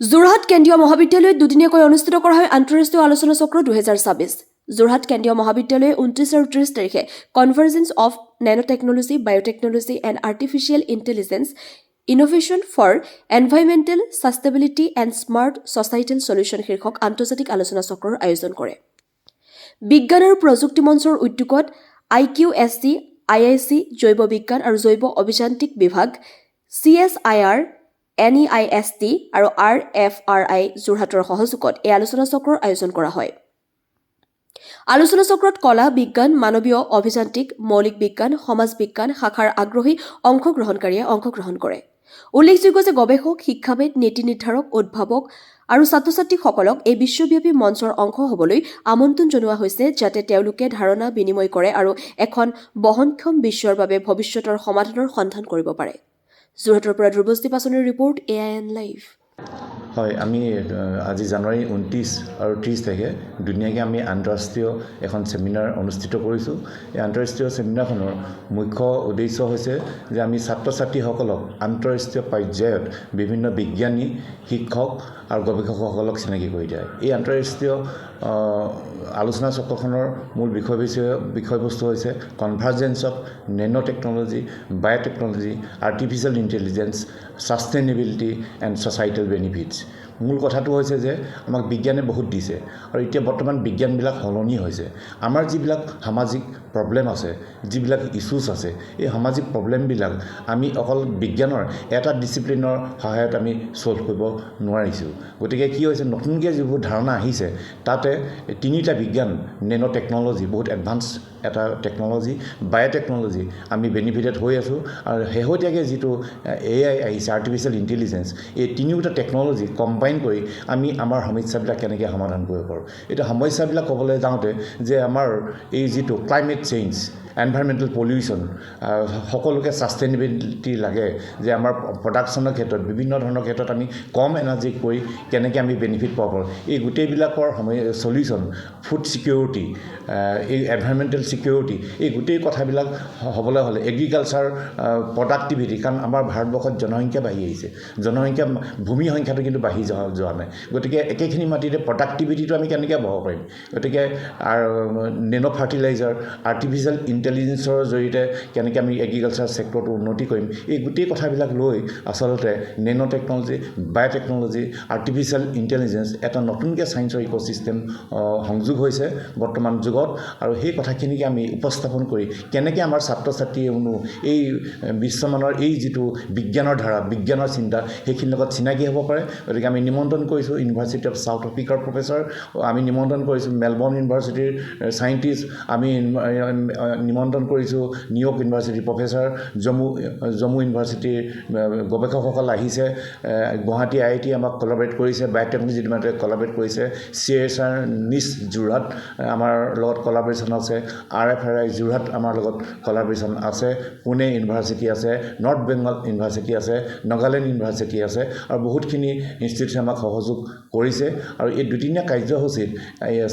যোৰহাট কেন্দ্ৰীয় মহাবিদ্যালয়ত দুদিনীয়াকৈ অনুষ্ঠিত কৰা হয় আন্তঃৰাষ্ট্ৰীয় আলোচনা চক্ৰ 2026। যোৰহাট কেন্দ্ৰীয় মহাবিদ্যালয়ে 29 আৰু 30 তাৰিখে convergence of nano technology, biotechnology and artificial intelligence innovation for environmental sustainability and smart societal solution শীৰ্ষক আন্তৰ্জাতিক আলোচনা চক্ৰৰ আয়োজন কৰে। বিজ্ঞান আৰু প্ৰযুক্তি মঞ্চৰ উদ্যোগত IQSC, IIC, জৈৱ বিজ্ঞান আৰু জৈৱ অভিযান্ত্ৰিক বিভাগ, CSIR, NEIST আৰু RFRI যোৰহাটৰ সহযোগত এই আলোচনা চক্ৰৰ আয়োজন কৰা হয়। আলোচনা চক্ৰত কলা, বিজ্ঞান, মানৱীয়, অভিযান্ত্ৰিক, মৌলিক বিজ্ঞান, সমাজ বিজ্ঞান শাখাৰ আগ্ৰহী অংশগ্ৰহণকাৰীয়ে অংশগ্ৰহণ কৰে। উল্লেখযোগ্য যে গৱেষক, শিক্ষাবিদ, নীতি নিৰ্ধাৰক, উদ্ভাৱক আৰু ছাত্ৰ-ছাত্ৰীসকলক এই বিশ্বব্যাপী মঞ্চৰ অংশ হ'বলৈ আমন্ত্ৰণ জনোৱা হৈছে যাতে তেওঁলোকে ধাৰণা বিনিময় কৰে আৰু এখন বহনক্ষম বিশ্বৰ বাবে ভৱিষ্যতৰ সমাধানৰ সন্ধান কৰিব পাৰে। যোৰহাটৰ পৰা ধ্ৰুৱজ্যোতি পাচনিৰ ৰিপৰ্ট, AIN লাইভ। হয়, আমি আজি জানুৱাৰী 29 আৰু 30 তাৰিখে ধুনীয়াকৈ আমি আন্তঃৰাষ্ট্ৰীয় এখন চেমিনাৰ অনুষ্ঠিত কৰিছোঁ। এই আন্তঃৰাষ্ট্ৰীয় চেমিনাৰখনৰ মুখ্য উদ্দেশ্য হৈছে যে আমি ছাত্ৰ ছাত্ৰীসকলক আন্তঃৰাষ্ট্ৰীয় পৰ্যায়ত বিভিন্ন বিজ্ঞানী, শিক্ষক আৰু গৱেষকসকলক চিনাকি কৰি দিয়ে। এই আন্তঃৰাষ্ট্ৰীয় আলোচনা চক্ৰখনৰ মূল বিষয়বস্তু হৈছে convergence of nano technology, biotechnology, artificial intelligence, sustainability and societal benefits. মূল কথাটো হৈছে যে আমাক বিজ্ঞানে বহুত দিছে আৰু এতিয়া বৰ্তমান বিজ্ঞানবিলাক সলনি হৈছে। আমাৰ যিবিলাক সামাজিক প্ৰব্লেম আছে, যিবিলাক ইছ্যুজ আছে, এই সামাজিক প্ৰব্লেমবিলাক আমি অকল বিজ্ঞানৰ এটা ডিচিপ্লিনৰ সহায়ত আমি ছল্ভ কৰিব নোৱাৰিছোঁ। গতিকে কি হৈছে, নতুনকৈ যিবোৰ ধাৰণা আহিছে তাতে তিনিটা বিজ্ঞান, নেনো টেকনলজি বহুত এডভান্স এটা টেকনলজি, বায়'টেকনলজি আমি বেনিফিটেড হৈ আছোঁ আৰু শেহতীয়াকৈ যিটো AI আহিছে, আৰ্টিফিচিয়েল ইণ্টেলিজেন্স, এই তিনিওটা টেকনলজি কম্বাইন কৰি আমি আমাৰ সমস্যাবিলাক কেনেকৈ সমাধান কৰিব পাৰোঁ। এতিয়া সমস্যাবিলাক ক'বলৈ যাওঁতে যে আমাৰ এই যিটো ক্লাইমেট চেঞ্জ, এনভাইৰনমেণ্টেল পলিউশ্যন, সকলোকে ছাষ্টেইনেবিলিটি লাগে যে আমাৰ প্ৰডাকশ্যনৰ ক্ষেত্ৰত বিভিন্ন ধৰণৰ ক্ষেত্ৰত আমি কম এনাৰ্জি কৰি কেনেকৈ আমি বেনিফিট পাব পাৰোঁ, এই গোটেইবিলাকৰ চলিউশ্যন, ফুড ছিকিউৰিটি, এই এনভাইৰনমেণ্টেল ছিকিউৰিটি, এই গোটেই কথাবিলাক হ'বলৈ হ'লে এগ্ৰিকালচাৰ প্ৰডাক্টিভিটি, কাৰণ আমাৰ ভাৰতবৰ্ষত জনসংখ্যা বাঢ়ি আহিছে, ভূমি সংখ্যাটো কিন্তু বাঢ়ি যোৱা নাই। গতিকে একেখিনি মাটিতে প্ৰডাক্টিভিটিটো আমি কেনেকৈ বঢ়াব পাৰিম। গতিকে নেনো ফাৰ্টিলাইজাৰ, আৰ্টিফিচিয়েল ইণ্টেলিজেন্সৰ জৰিয়তে কেনেকৈ আমি এগ্ৰিকালচাৰ ছেক্টৰটো উন্নতি কৰিম, এই গোটেই কথাবিলাক লৈ আচলতে nano technology, biotechnology, artificial intelligence এটা নতুনকৈ ছায়েন্সৰ ইক'ছিষ্টেম সংযোগ হৈছে বৰ্তমান যুগত। আৰু সেই কথাখিনিকে আমি উপস্থাপন কৰি কেনেকৈ আমাৰ ছাত্ৰ ছাত্ৰীয়ে এই বিশ্বমানৰ এই যিটো বিজ্ঞানৰ ধাৰা, বিজ্ঞানৰ চিন্তা, সেইখিনিৰ লগত চিনাকি হ'ব পাৰে। গতিকে আমি নিমন্ত্ৰণ কৰিছোঁ ইউনিভাৰ্চিটি অফ চাউথ আফ্ৰিকাৰ প্ৰফেচৰ, আমি নিমন্ত্ৰণ কৰিছোঁ মেলবৰ্ণ ইউনিভাৰ্চিটিৰ চাইণ্টিষ্ট, আমি নিমন্ত্ৰণ কৰিছোঁ নিউয়ৰ্ক ইউনিভাৰ্চিটিৰ প্ৰফেচৰ, জম্মু ইউনিভাৰ্চিটিৰ গৱেষকসকল আহিছে, গুৱাহাটী IIT আমাক কলাবৰেট কৰিছে, বায়'টেকনলজি ডিপাৰ্টমেণ্টে কলাবৰেট কৰিছে, CSIR নিচ যোৰহাট আমাৰ লগত কলাবৰেশ্যন আছে, RFRI যোৰহাট আমাৰ লগত কলাবৰেশ্যন আছে, পুনে ইউনিভাৰ্চিটি আছে, নৰ্থ বেংগল ইউনিভাৰ্চিটি আছে, নাগালেণ্ড ইউনিভাৰ্চিটি আছে আৰু বহুতখিনি ইনষ্টিটিউশ্যনে আমাক সহযোগ কৰিছে। আৰু এই দুদিনীয়া কাৰ্যসূচীত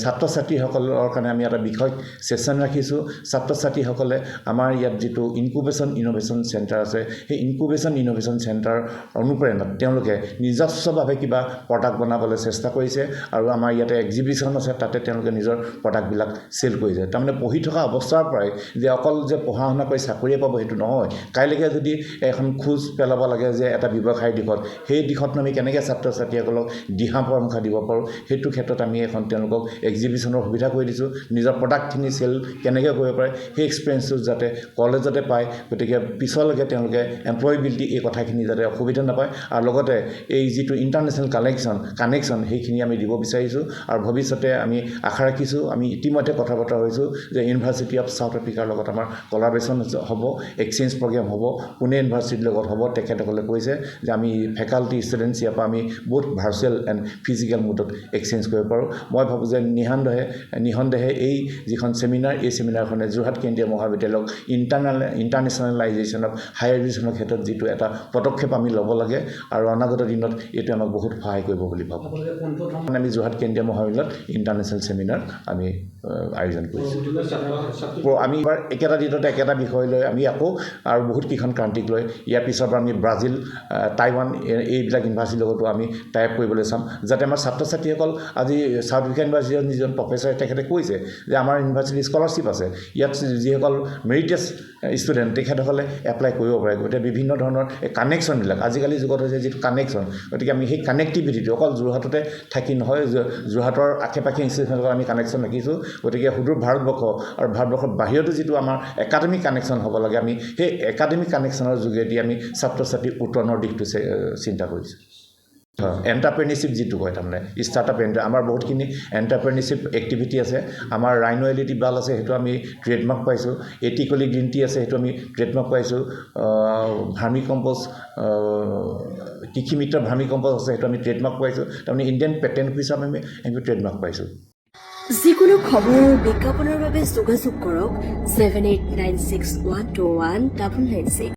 ছাত্ৰ ছাত্ৰীসকলৰ কাৰণে আমি এটা বিষয় ছেশ্যন ৰাখিছোঁ। ছাত্ৰ ছাত্ৰীসকলে আমাৰ ইয়াত যিটো ইনকুবেশ্যন ইন'ভেশ্যন চেণ্টাৰ আছে, সেই ইনকুবেশ্যন ইন'ভেশ্যন চেণ্টাৰ অনুপ্ৰেৰণাত তেওঁলোকে নিজস্বভাৱে কিবা প্ৰডাক্ট বনাবলৈ চেষ্টা কৰিছে আৰু আমাৰ ইয়াতে এক্সিবিশ্যন আছে, তাতে তেওঁলোকে নিজৰ প্ৰডাক্টবিলাক চেল কৰিছে। তাৰমানে পঢ়ি থকা অৱস্থাৰ পৰাই যে অকল যে পঢ়া শুনা কৰি চাকৰিয়ে পাব সেইটো নহয়, কাইলৈকে যদি এখন খোজ পেলাব লাগে যে এটা ব্যৱসায়ৰ দিশত, সেই দিশতনো আমি কেনেকৈ ছাত্ৰ ছাত্ৰীসকলক দিহা পৰামৰ্শ দিব পাৰোঁ, সেইটো ক্ষেত্ৰত আমি এখন তেওঁলোকক এক্সিবিশ্যনৰ সুবিধা কৰি দিছোঁ। নিজৰ প্ৰডাক্টখিনি চেল কেনেকৈ কৰিব পাৰে সেই এক্সপিৰিয়েঞ্চটো যাতে কলেজতে পায়, গতিকে পিছলৈকে তেওঁলোকে এমপ্লয়বিলিটি এই কথাখিনি যাতে অসুবিধা নাপায়। আৰু লগতে এই যিটো ইণ্টাৰনেশ্যনেল কানেকশ্যন সেইখিনি আমি দিব বিচাৰিছোঁ। আৰু ভৱিষ্যতে আমি আশা ৰাখিছোঁ, আমি ইতিমধ্যে কথা বতৰা হৈছোঁ যে ইউনিভাৰ্চিটি অফ চাউথ আফ্ৰিকাৰ লগত আমাৰ কলাবৰেশ্যন হ'ব, এক্সচেঞ্জ প্ৰগ্ৰেম হ'ব, পুনে ইউনিভাৰ্চিটিৰ লগত হ'ব। তেখেতসকলে কৈছে যে আমি ফেকাল্টি ষ্টুডেণ্টছ ইয়াৰ পৰা আমি বহুত ভাৰ্চুৱেল এণ্ড ফিজিকেল মুডত এক্সচেঞ্জ কৰিব পাৰোঁ। মই ভাবোঁ যে নিঃসন্দেহে এই যিখন চেমিনাৰ, এই চেমিনাৰখনে যোৰহাট কেন্দ্ৰীয় মহাবিদ্যালয়ক ইণ্টাৰনেশ্যনেলাইজেশ্যন অফ হায়াৰ এডুকেশ্যনৰ ক্ষেত্ৰত যিটো এটা পদক্ষেপ আমি ল'ব লাগে আৰু অনাগত দিনত এইটো আমাক বহুত সহায় কৰিব বুলি ভাবোঁ আমি যোৰহাট কেন্দ্ৰীয় মহাবিদ্যালয়ত ইণ্টাৰনেশ্যনেল চেমিনাৰ আমি আয়োজন কৰিছোঁ আমি এবাৰ একেটা দিনতে একেটা বিষয় লৈ আমি আকৌ আৰু বহুত কেইখন কাণ্ট্ৰিক লৈ ইয়াৰ পিছৰ পৰা আমি ব্ৰাজিল টাইৱান এইবিলাক ইউনিভাৰ্চিটিৰ লগতো আমি টাই আপ কৰিবলৈ চাম যাতে আমাৰ ছাত্ৰ ছাত্ৰীসকল আজি চাউথ আফ্ৰিকা ইউনিভাৰ্চিটিৰ যিজন প্ৰফেচাৰ তেখেতে কৈছে যে আমাৰ ইউনিভাৰ্চিটিৰ স্কলাৰশ্বিপ আছে ইয়াত যিসকল মেৰিটাছ ষ্টুডেণ্ট তেখেতসকলে এপ্লাই কৰিব পাৰে গতিকে বিভিন্ন ধৰণৰ এই কানেকশ্যনবিলাক আজিকালি যুগত হৈছে যিটো কানেকশ্যন গতিকে আমি সেই কানেক্টিভিটিটো অকল যোৰহাটতে থাকি নহয় যোৰহাটৰ আশে পাশে ইনষ্টিটিউচনৰ আমি কানেকশ্যন ৰাখিছোঁ গতিকে সুদূৰ ভাৰতবৰ্ষ আৰু ভাৰতবৰ্ষৰ বাহিৰতো যিটো আমাৰ একাডেমিক কানেকশ্যন হ'ব লাগে আমি সেই একাডেমিক কানেকশ্যনৰ যোগেদি আমি ছাত্ৰ ছাত্ৰীৰ উত্তৰণৰ দিশটো চিন্তা কৰিছোঁ এণ্টাৰপ্ৰেনিয়ৰশ্বিপ যিটো কয় তাৰমানে ষ্টাৰ্টআপ আমাৰ বহুতখিনি এণ্টাৰপ্ৰেনিয়ৰশ্বিপ এক্টিভিটি আছে আমাৰ ৰাইনো এলইডি বাল্ব আছে সেইটো আমি ট্ৰেডমাৰ্ক পাইছোঁ এটিকলি গ্ৰীণ টি আছে সেইটো আমি ট্ৰেডমাৰ্ক পাইছোঁ ভাৰ্মি কম্প'ষ্ট কৃষি মিত্ৰ ভাৰ্মি কম্প'ষ্ট আছে সেইটো আমি ট্ৰেডমাৰ্ক পাইছোঁ তাৰমানে ইণ্ডিয়ান পেটেণ্ট অফিচত আমি ট্ৰেডমাৰ্ক পাইছোঁ যিকোনো খবৰ বিজ্ঞাপনৰ বাবে যোগাযোগ কৰক 7896121996